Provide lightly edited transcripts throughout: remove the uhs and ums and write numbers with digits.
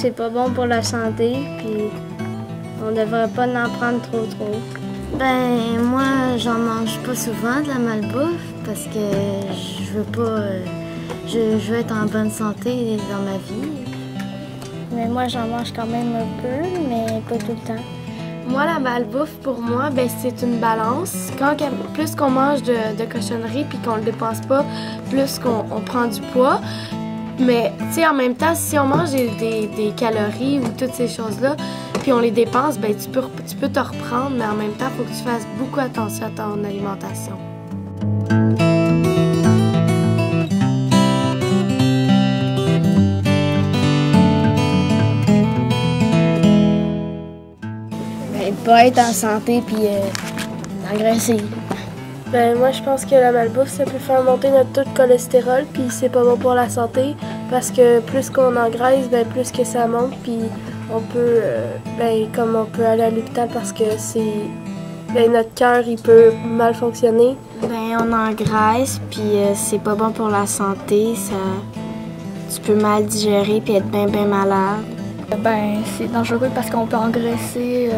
c'est pas bon pour la santé, puis on devrait pas en prendre trop. Ben, moi, j'en mange pas souvent de la malbouffe parce que je veux pas. Je veux être en bonne santé dans ma vie. Mais moi, j'en mange quand même un peu, mais pas tout le temps. Moi, la malbouffe, pour moi, ben, c'est une balance. Plus qu'on mange de cochonneries puis qu'on le dépense pas, plus qu'on prend du poids. Mais, tu sais, en même temps, si on mange des calories ou toutes ces choses-là, puis on les dépense, ben tu peux te reprendre, mais en même temps, il faut que tu fasses beaucoup attention à ton alimentation. Ben, pas être en santé puis engraisser. Ben moi je pense que la malbouffe ça peut faire monter notre taux de cholestérol puis c'est pas bon pour la santé parce que plus qu'on engraisse ben plus que ça monte puis on peut comme on peut aller à l'hôpital parce que notre cœur il peut mal fonctionner. Ben on engraisse puis c'est pas bon pour la santé, tu peux mal digérer puis être bien malade. Ben c'est dangereux parce qu'on peut engraisser,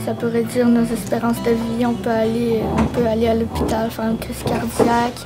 ça peut réduire nos espérances de vie, on peut aller à l'hôpital faire une crise cardiaque.